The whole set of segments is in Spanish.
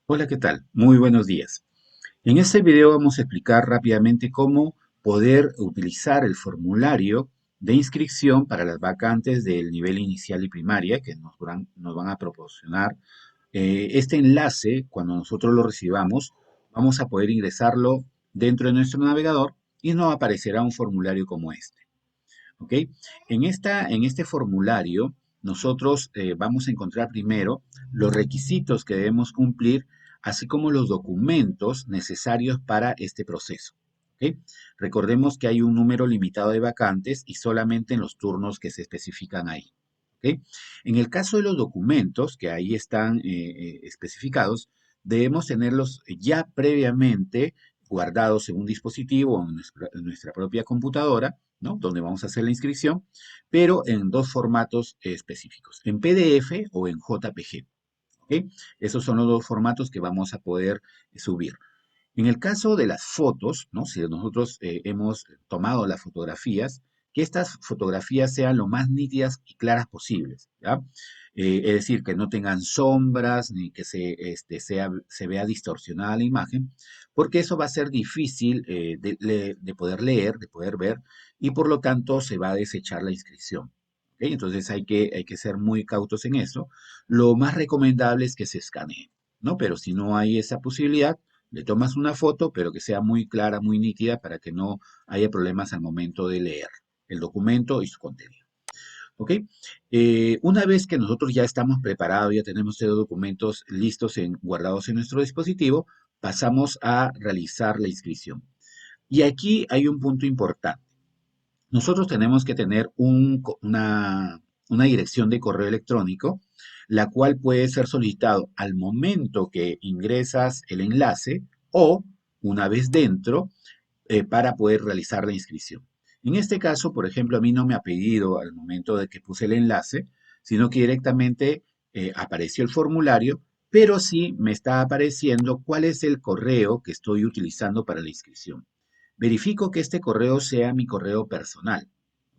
Hola, ¿qué tal? Muy buenos días. En este video vamos a explicar rápidamente cómo poder utilizar el formulario de inscripción para las vacantes del nivel inicial y primaria que nos van a proporcionar. Este enlace, cuando nosotros lo recibamos, vamos a poder ingresarlo dentro de nuestro navegador y nos aparecerá un formulario como este. ¿Ok? En este formulario, nosotros vamos a encontrar primero los requisitos que debemos cumplir, así como los documentos necesarios para este proceso. ¿Ok? Recordemos que hay un número limitado de vacantes y solamente en los turnos que se especifican ahí. ¿Ok? En el caso de los documentos, que ahí están especificados, debemos tenerlos ya previamente guardados en un dispositivo o en nuestra propia computadora, ¿no? Donde vamos a hacer la inscripción, pero en dos formatos específicos, en PDF o en JPG. ¿Ok? Esos son los dos formatos que vamos a poder subir. En el caso de las fotos, ¿no? Si nosotros hemos tomado las fotografías, que estas fotografías sean lo más nítidas y claras posibles, ¿ya? Es decir, que no tengan sombras ni que se vea distorsionada la imagen, porque eso va a ser difícil de poder leer, de poder ver, y por lo tanto se va a desechar la inscripción. ¿Ok? Entonces hay que ser muy cautos en eso. Lo más recomendable es que se escanee, ¿no? Pero si no hay esa posibilidad, le tomas una foto, pero que sea muy clara, muy nítida, para que no haya problemas al momento de leer el documento y su contenido. ¿Ok? Una vez que nosotros ya estamos preparados, ya tenemos los documentos listos, guardados en nuestro dispositivo, pasamos a realizar la inscripción. Y aquí hay un punto importante. Nosotros tenemos que tener una dirección de correo electrónico, la cual puede ser solicitado al momento que ingresas el enlace o una vez dentro para poder realizar la inscripción. En este caso, por ejemplo, a mí no me ha pedido al momento de que puse el enlace, sino que directamente apareció el formulario, pero sí me está apareciendo cuál es el correo que estoy utilizando para la inscripción. Verifico que este correo sea mi correo personal,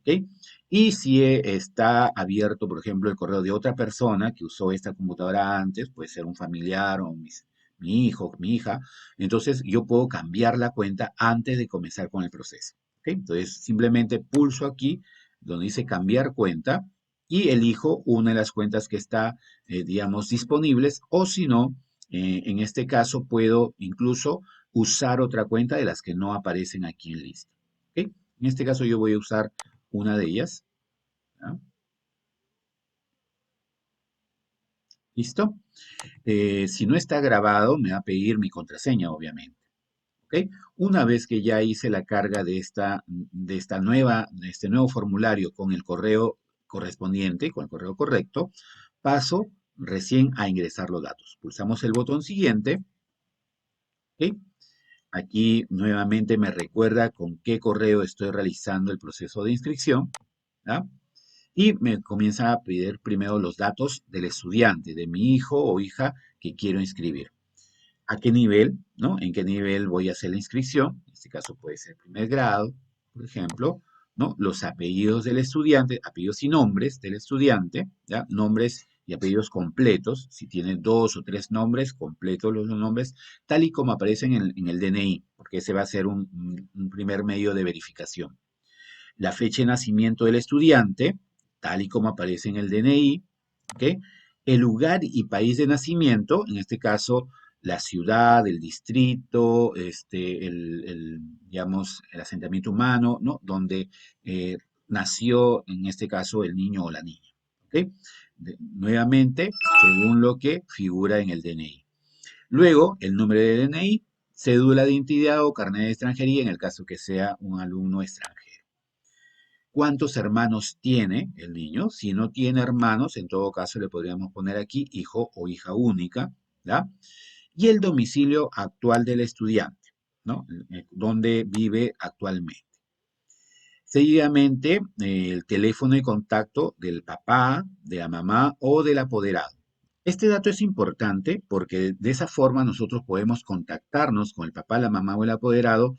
¿ok? Y si está abierto, por ejemplo, el correo de otra persona que usó esta computadora antes, puede ser un familiar o mi hijo, mi hija, entonces yo puedo cambiar la cuenta antes de comenzar con el proceso, ¿ok? Entonces simplemente pulso aquí donde dice cambiar cuenta y elijo una de las cuentas que está, digamos, disponibles, o si no, en este caso puedo incluso usar otra cuenta de las que no aparecen aquí en lista. ¿Ok? En este caso yo voy a usar una de ellas. ¿Ya? ¿Listo? Si no está grabado, me va a pedir mi contraseña, obviamente. ¿Ok? Una vez que ya hice la carga de este nuevo formulario con el correo correspondiente, con el correo correcto, paso recién a ingresar los datos. Pulsamos el botón siguiente. ¿Ok? Aquí nuevamente me recuerda con qué correo estoy realizando el proceso de inscripción. ¿Ya? Y me comienza a pedir primero los datos del estudiante, de mi hijo o hija que quiero inscribir. ¿A qué nivel, no? ¿En qué nivel voy a hacer la inscripción? En este caso puede ser primer grado, por ejemplo, ¿no? Los apellidos del estudiante, apellidos y nombres del estudiante, ¿ya? Nombres y apellidos completos, si tiene dos o tres nombres, completos los nombres, tal y como aparecen en el DNI, porque ese va a ser un primer medio de verificación. La fecha de nacimiento del estudiante, tal y como aparece en el DNI, ¿ok? El lugar y país de nacimiento, en este caso, la ciudad, el distrito, digamos, el asentamiento humano, ¿no? Donde nació, en este caso, el niño o la niña, ¿ok? Nuevamente, según lo que figura en el DNI. Luego, el número de DNI, cédula de identidad o carnet de extranjería, en el caso que sea un alumno extranjero. ¿Cuántos hermanos tiene el niño? Si no tiene hermanos, en todo caso le podríamos poner aquí hijo o hija única, ¿ya? Y el domicilio actual del estudiante, ¿no? Donde vive actualmente. Seguidamente, el teléfono de contacto del papá, de la mamá o del apoderado. Este dato es importante porque de esa forma nosotros podemos contactarnos con el papá, la mamá o el apoderado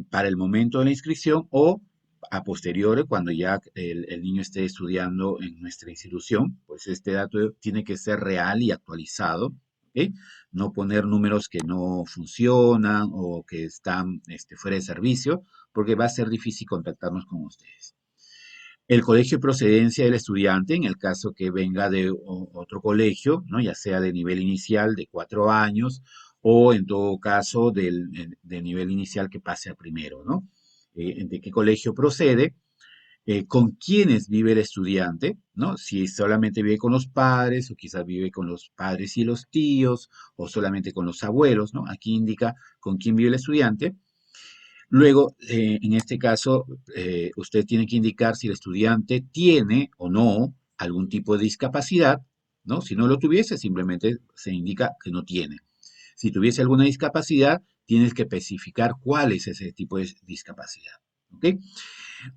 para el momento de la inscripción o a posteriori cuando ya el niño esté estudiando en nuestra institución. Pues este dato tiene que ser real y actualizado, ¿ok? No poner números que no funcionan o que están fuera de servicio, porque va a ser difícil contactarnos con ustedes. El colegio de procedencia del estudiante, en el caso que venga de otro colegio, ¿no? Ya sea de nivel inicial de 4 años o en todo caso de nivel inicial que pase a primero, ¿no? De qué colegio procede, con quiénes vive el estudiante, ¿no? Si solamente vive con los padres o quizás vive con los padres y los tíos o solamente con los abuelos, ¿no? Aquí indica con quién vive el estudiante. Luego, en este caso, usted tiene que indicar si el estudiante tiene o no algún tipo de discapacidad, ¿no? Si no lo tuviese, simplemente se indica que no tiene. Si tuviese alguna discapacidad, tienes que especificar cuál es ese tipo de discapacidad, ¿ok?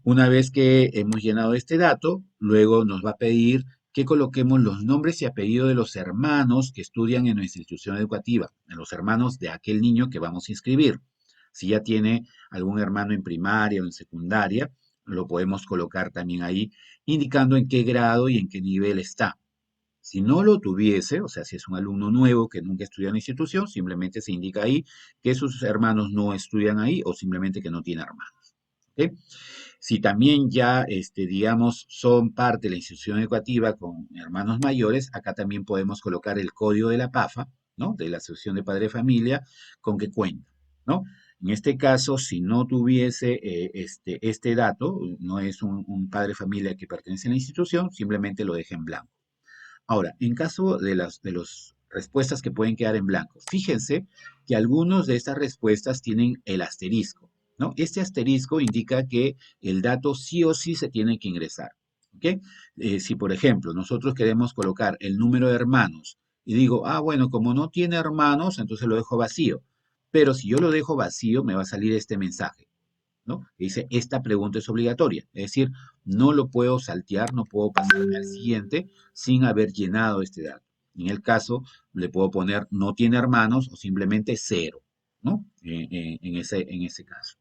Una vez que hemos llenado este dato, luego nos va a pedir que coloquemos los nombres y apellidos de los hermanos que estudian en nuestra institución educativa, en los hermanos de aquel niño que vamos a inscribir. Si ya tiene algún hermano en primaria o en secundaria, lo podemos colocar también ahí, indicando en qué grado y en qué nivel está. Si no lo tuviese, o sea, si es un alumno nuevo que nunca estudia en la institución, simplemente se indica ahí que sus hermanos no estudian ahí o simplemente que no tiene hermanos. ¿Ok? Si también ya, digamos, son parte de la institución educativa con hermanos mayores, acá también podemos colocar el código de la PAFA, ¿no? De la Asociación de Padre de Familia, con que cuenta, ¿no? En este caso, si no tuviese este dato, no es un padre de familia que pertenece a la institución, simplemente lo deja en blanco. Ahora, en caso de las respuestas que pueden quedar en blanco, fíjense que algunas de estas respuestas tienen el asterisco, ¿no? Este asterisco indica que el dato sí o sí se tiene que ingresar, ¿ok? Si, por ejemplo, nosotros queremos colocar el número de hermanos y digo, ah, bueno, como no tiene hermanos, entonces lo dejo vacío. Pero si yo lo dejo vacío, me va a salir este mensaje. ¿No? Que dice, esta pregunta es obligatoria. Es decir, no lo puedo saltear, no puedo pasarme al siguiente sin haber llenado este dato. En el caso, le puedo poner no tiene hermanos o simplemente cero, ¿no? En ese caso.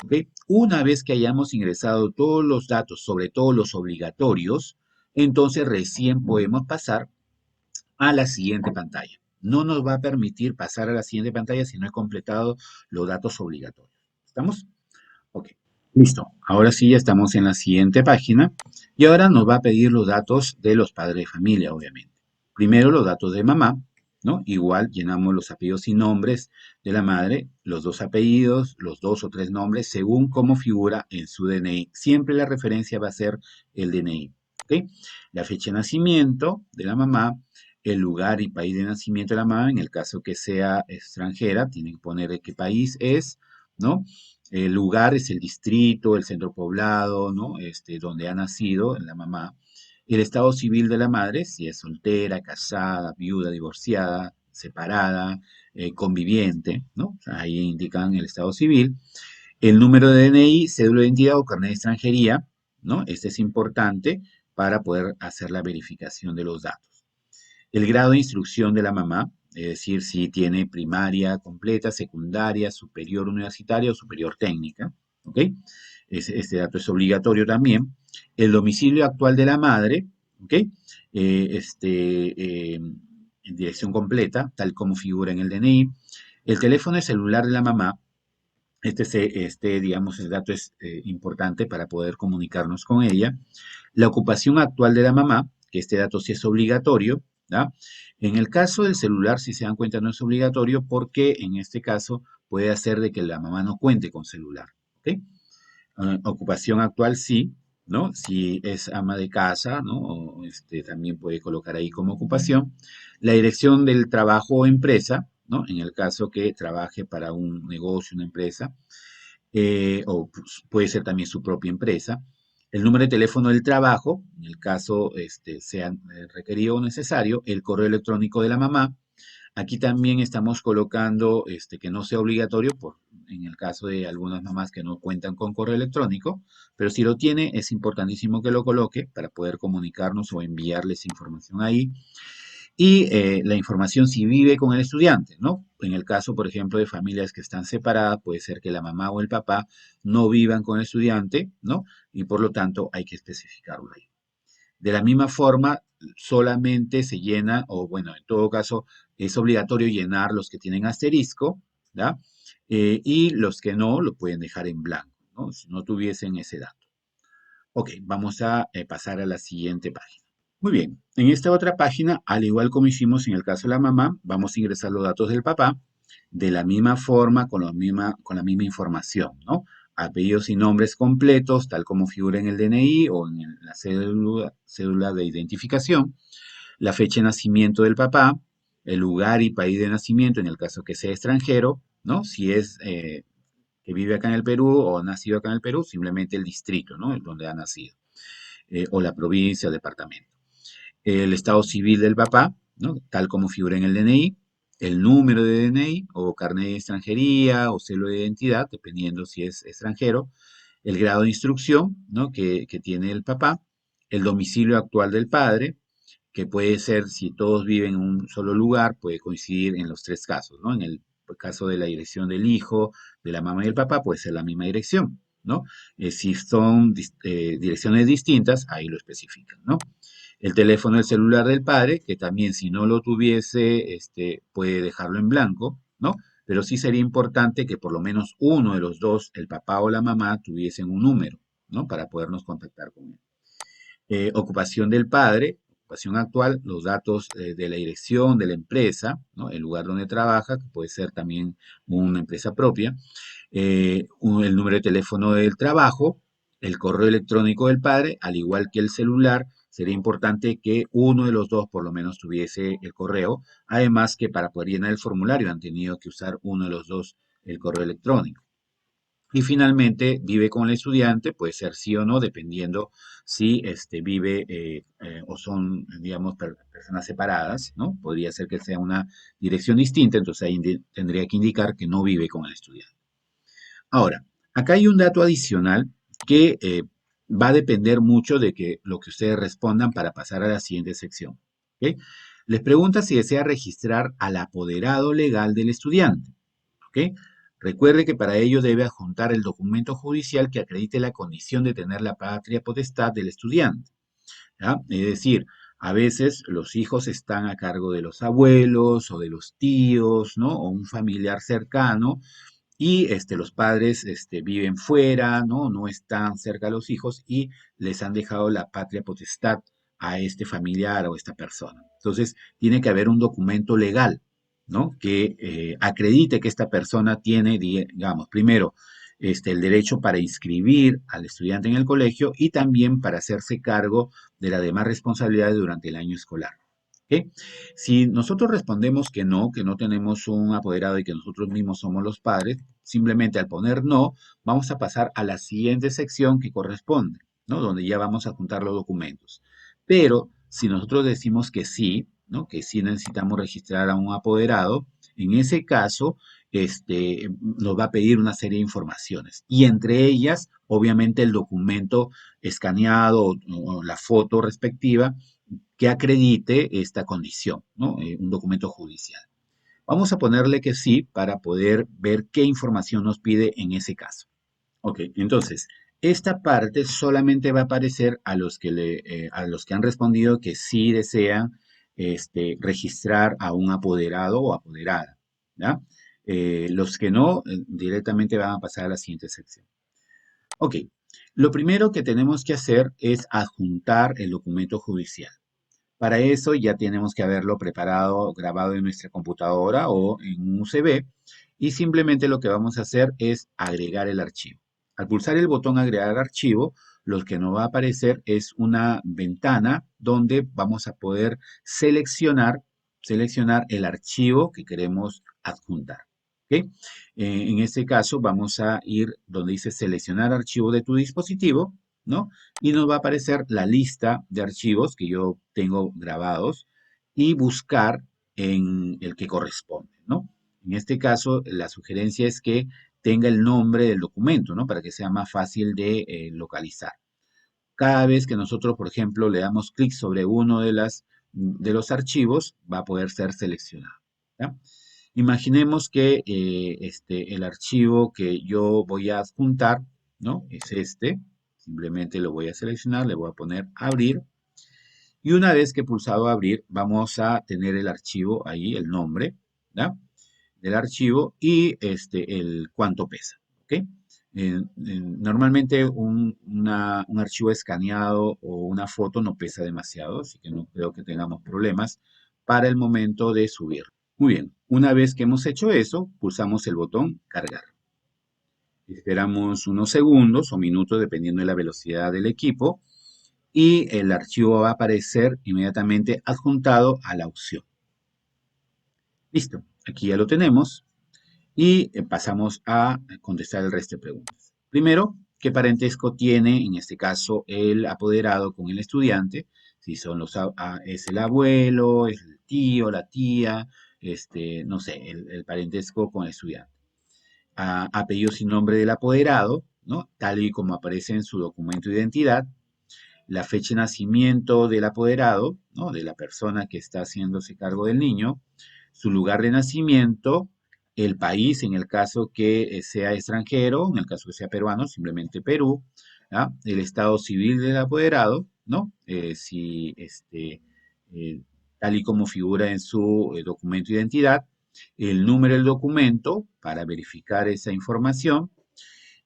¿Ok? Una vez que hayamos ingresado todos los datos, sobre todo los obligatorios, entonces recién podemos pasar a la siguiente pantalla. No nos va a permitir pasar a la siguiente pantalla si no he completado los datos obligatorios. ¿Estamos? Ok, listo. Ahora sí, ya estamos en la siguiente página y ahora nos va a pedir los datos de los padres de familia, obviamente. Primero los datos de mamá, ¿no? Igual llenamos los apellidos y nombres de la madre, los dos apellidos, los dos o tres nombres, según cómo figura en su DNI. Siempre la referencia va a ser el DNI, ¿ok? La fecha de nacimiento de la mamá, el lugar y país de nacimiento de la mamá, en el caso que sea extranjera, tiene que poner de qué país es, ¿no? El lugar es el distrito, el centro poblado, ¿no? Donde ha nacido la mamá. El estado civil de la madre, si es soltera, casada, viuda, divorciada, separada, conviviente, ¿no? O sea, ahí indican el estado civil. El número de DNI, cédula de identidad o carnet de extranjería, ¿no? Este es importante para poder hacer la verificación de los datos. El grado de instrucción de la mamá, es decir, si tiene primaria completa, secundaria, superior universitaria o superior técnica, ¿ok? Este dato es obligatorio también. El domicilio actual de la madre, ¿ok? En dirección completa, tal como figura en el DNI. El teléfono celular de la mamá, digamos, ese dato es importante para poder comunicarnos con ella. La ocupación actual de la mamá, que este dato sí es obligatorio, ¿ya? En el caso del celular, si se dan cuenta, no es obligatorio porque en este caso puede hacer de que la mamá no cuente con celular, ¿ok? Ocupación actual sí, ¿no? Si es ama de casa, ¿no? O también puede colocar ahí como ocupación. La dirección del trabajo o empresa, ¿no? En el caso que trabaje para un negocio, una empresa, o pues, puede ser también su propia empresa. El número de teléfono del trabajo, en el caso sea requerido o necesario, el correo electrónico de la mamá. Aquí también estamos colocando que no sea obligatorio, en el caso de algunas mamás que no cuentan con correo electrónico, pero si lo tiene, es importantísimo que lo coloque para poder comunicarnos o enviarles información ahí. Y la información si vive con el estudiante, ¿no? En el caso, por ejemplo, de familias que están separadas, puede ser que la mamá o el papá no vivan con el estudiante, ¿no? Y por lo tanto hay que especificarlo ahí. De la misma forma, solamente se llena, o bueno, en todo caso, es obligatorio llenar los que tienen asterisco, ¿ya? Y los que no, lo pueden dejar en blanco, ¿no? Si no tuviesen ese dato. Ok, vamos a pasar a la siguiente página. Muy bien, en esta otra página, al igual como hicimos en el caso de la mamá, vamos a ingresar los datos del papá de la misma forma, con la misma información, ¿no? Apellidos y nombres completos, tal como figura en el DNI o en la cédula de identificación, la fecha de nacimiento del papá, el lugar y país de nacimiento en el caso que sea extranjero, ¿no? Si es que vive acá en el Perú o nacido acá en el Perú, simplemente el distrito, ¿no? Donde ha nacido, o la provincia o departamento. El estado civil del papá, ¿no? Tal como figura en el DNI, el número de DNI o carnet de extranjería o celo de identidad, dependiendo si es extranjero, el grado de instrucción, ¿no? que tiene el papá, el domicilio actual del padre, que puede ser, si todos viven en un solo lugar, puede coincidir en los tres casos, ¿no? En el caso de la dirección del hijo, de la mamá y el papá, puede ser la misma dirección, ¿no? Si son direcciones distintas, ahí lo especifican, ¿no? El teléfono del celular del padre, que también si no lo tuviese, puede dejarlo en blanco, ¿no? Pero sí sería importante que por lo menos uno de los dos, el papá o la mamá, tuviesen un número, ¿no? Para podernos contactar con él. Ocupación del padre, ocupación actual, los datos de la dirección de la empresa, ¿no? El lugar donde trabaja, que puede ser también una empresa propia, el número de teléfono del trabajo, el correo electrónico del padre, al igual que el celular, sería importante que uno de los dos por lo menos tuviese el correo, además que para poder llenar el formulario han tenido que usar uno de los dos el correo electrónico. Y finalmente, vive con el estudiante, puede ser sí o no, dependiendo si vive o son, digamos, personas separadas, ¿no? Podría ser que sea una dirección distinta, entonces ahí tendría que indicar que no vive con el estudiante. Ahora, acá hay un dato adicional que va a depender mucho de lo que ustedes respondan para pasar a la siguiente sección. ¿Ok? Les pregunta si desea registrar al apoderado legal del estudiante. ¿Ok? Recuerde que para ello debe adjuntar el documento judicial que acredite la condición de tener la patria potestad del estudiante. ¿Ya? Es decir, a veces los hijos están a cargo de los abuelos o de los tíos, ¿no? O un familiar cercano y los padres viven fuera, ¿no? No están cerca de los hijos y les han dejado la patria potestad a este familiar o esta persona. Entonces, tiene que haber un documento legal, ¿no? Que acredite que esta persona tiene, digamos, primero, el derecho para inscribir al estudiante en el colegio y también para hacerse cargo de las demás responsabilidades durante el año escolar. ¿Ok? Si nosotros respondemos que no tenemos un apoderado y que nosotros mismos somos los padres, simplemente al poner no, vamos a pasar a la siguiente sección que corresponde, ¿no? Donde ya vamos a juntar los documentos. Pero si nosotros decimos que sí, ¿no? Que sí necesitamos registrar a un apoderado, en ese caso, nos va a pedir una serie de informaciones. Y entre ellas, obviamente, el documento escaneado o la foto respectiva que acredite esta condición, ¿no? Un documento judicial. Vamos a ponerle que sí para poder ver qué información nos pide en ese caso. Ok, entonces, esta parte solamente va a aparecer a los que han respondido que sí desean registrar a un apoderado o apoderada, ¿ya? Los que no, directamente van a pasar a la siguiente sección. Ok, lo primero que tenemos que hacer es adjuntar el documento judicial. Para eso ya tenemos que haberlo preparado, grabado en nuestra computadora o en un USB y simplemente lo que vamos a hacer es agregar el archivo. Al pulsar el botón agregar archivo, lo que nos va a aparecer es una ventana donde vamos a poder seleccionar el archivo que queremos adjuntar. ¿Ok? En este caso vamos a ir donde dice seleccionar archivo de tu dispositivo, ¿no? Y nos va a aparecer la lista de archivos que yo tengo grabados y buscar en el que corresponde, ¿no? En este caso, la sugerencia es que tenga el nombre del documento, ¿no? Para que sea más fácil de localizar. Cada vez que nosotros, por ejemplo, le damos clic sobre uno de los archivos, va a poder ser seleccionado, ¿ya? Imaginemos que el archivo que yo voy a adjuntar, ¿no? Es este. Simplemente lo voy a seleccionar, le voy a poner abrir Y una vez que he pulsado abrir, vamos a tener el archivo ahí, el nombre, ¿ya? Del archivo y el cuánto pesa, ¿ok? Normalmente un archivo escaneado o una foto no pesa demasiado, así que no creo que tengamos problemas para el momento de subir. Muy bien, una vez que hemos hecho eso, pulsamos el botón cargar. Esperamos unos segundos o minutos dependiendo de la velocidad del equipo y el archivo va a aparecer inmediatamente adjuntado a la opción. Listo, aquí ya lo tenemos y pasamos a contestar el resto de preguntas. Primero, ¿qué parentesco tiene en este caso el apoderado con el estudiante? Si son es el abuelo, es el tío, la tía, no sé, el parentesco con el estudiante. Apellido sin nombre del apoderado, ¿no? Tal y como aparece en su documento de identidad, la fecha de nacimiento del apoderado, ¿no? De la persona que está haciéndose cargo del niño, su lugar de nacimiento, el país en el caso que sea extranjero, en el caso que sea peruano, simplemente Perú, ¿ya? El estado civil del apoderado, ¿no? Si tal y como figura en su documento de identidad, el número del documento para verificar esa información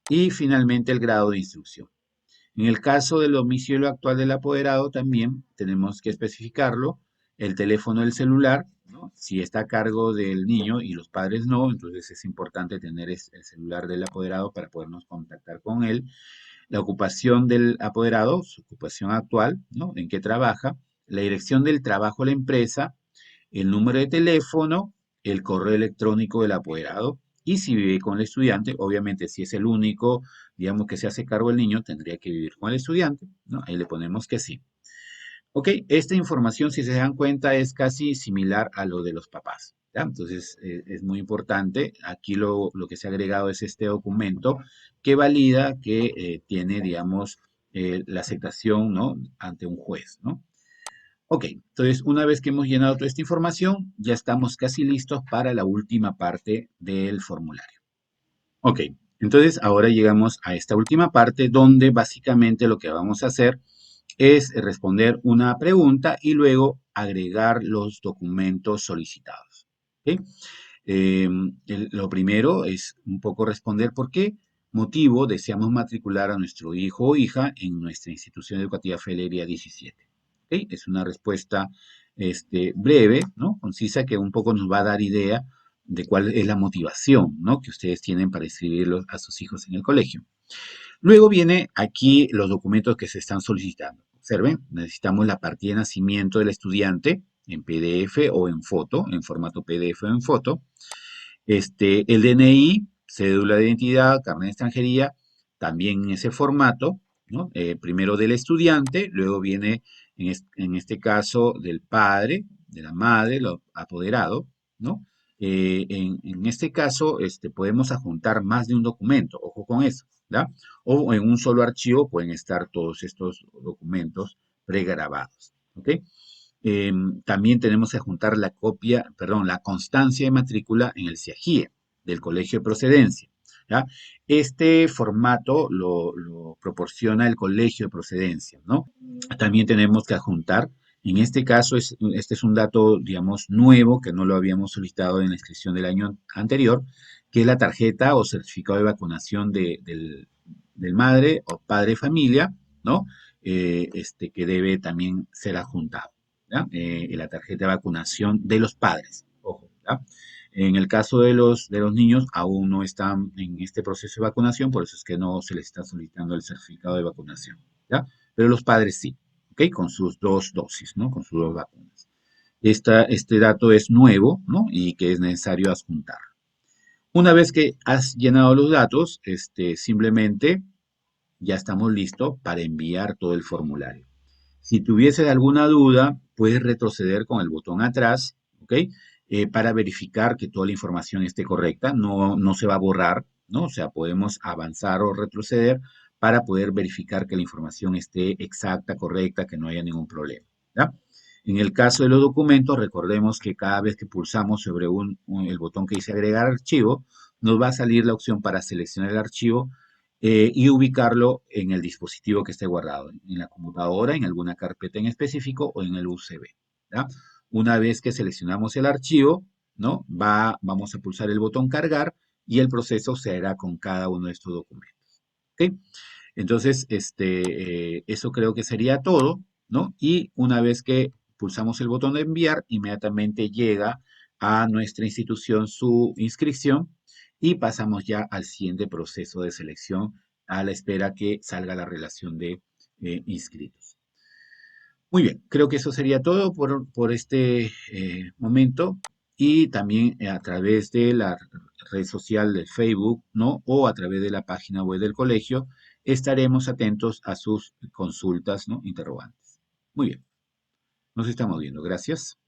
y finalmente el grado de instrucción. En el caso del domicilio actual del apoderado también tenemos que especificarlo, el teléfono del celular, ¿no? Si está a cargo del niño y los padres no, entonces es importante tener el celular del apoderado para podernos contactar con él. La ocupación del apoderado, su ocupación actual, ¿no? En qué trabaja, la dirección del trabajo de la empresa, el número de teléfono, el correo electrónico del apoderado y si vive con el estudiante, obviamente si es el único, digamos que se hace cargo del niño, tendría que vivir con el estudiante, ¿no? Ahí le ponemos que sí. Ok, esta información, si se dan cuenta, es casi similar a lo de los papás, ¿ya? Entonces, es muy importante. Aquí lo que se ha agregado es este documento que valida que tiene, digamos, la aceptación, ¿no? Ante un juez, ¿no? Ok, entonces una vez que hemos llenado toda esta información, ya estamos casi listos para la última parte del formulario. Ok, entonces ahora llegamos a esta última parte donde básicamente lo que vamos a hacer es responder una pregunta y luego agregar los documentos solicitados. ¿Ok? Lo primero es un poco responder por qué motivo deseamos matricular a nuestro hijo o hija en nuestra institución educativa Feleria 17. ¿Ok? Es una respuesta breve, ¿no? Concisa, que un poco nos va a dar idea de cuál es la motivación, ¿no? Que ustedes tienen para inscribirlos a sus hijos en el colegio. Luego viene aquí los documentos que se están solicitando. Observen, necesitamos la partida de nacimiento del estudiante en PDF o en foto, en formato PDF o en foto. El DNI, cédula de identidad, carnet de extranjería, también en ese formato, ¿no? Primero del estudiante, luego viene, en este caso, del padre, de la madre, lo apoderado, ¿no? En este caso, podemos adjuntar más de un documento, ojo con eso, ¿ya? O en un solo archivo pueden estar todos estos documentos pregrabados, ¿ok? También tenemos que juntar la copia, perdón, la constancia de matrícula en el CIAGIE del colegio de procedencia, ¿ya? Este formato lo proporciona el colegio de procedencia, ¿no? También tenemos que adjuntar, en este caso, este es un dato, digamos, nuevo que no lo habíamos solicitado en la inscripción del año anterior, que es la tarjeta o certificado de vacunación del madre o padre de familia, ¿no? Que debe también ser adjuntado. ¿Ya? La tarjeta de vacunación de los padres. Ojo, ¿ya? En el caso de los niños, aún no están en este proceso de vacunación, por eso es que no se les está solicitando el certificado de vacunación, ¿ya? Pero los padres sí, ¿ok? Con sus dos dosis, ¿no? Con sus dos vacunas. Este dato es nuevo, ¿no? Y que es necesario adjuntar. Una vez que has llenado los datos, simplemente ya estamos listos para enviar todo el formulario. Si tuvieses alguna duda, puedes retroceder con el botón atrás, ¿ok? Para verificar que toda la información esté correcta, no se va a borrar, ¿no? O sea, podemos avanzar o retroceder para poder verificar que la información esté exacta, correcta, que no haya ningún problema, ¿ya? En el caso de los documentos, recordemos que cada vez que pulsamos sobre el botón que dice agregar archivo, nos va a salir la opción para seleccionar el archivo y ubicarlo en el dispositivo que esté guardado, en la computadora, en alguna carpeta en específico o en el USB. ¿Ya? Una vez que seleccionamos el archivo, ¿no? Vamos a pulsar el botón cargar y el proceso se hará con cada uno de estos documentos. ¿Ok? Entonces, eso creo que sería todo, ¿no? Y una vez que pulsamos el botón de enviar, inmediatamente llega a nuestra institución su inscripción y pasamos ya al siguiente proceso de selección a la espera que salga la relación de inscritos. Muy bien, creo que eso sería todo por este momento y también a través de la red social de Facebook, ¿no? O a través de la página web del colegio, estaremos atentos a sus consultas, ¿no? Interrogantes. Muy bien, nos estamos viendo. Gracias.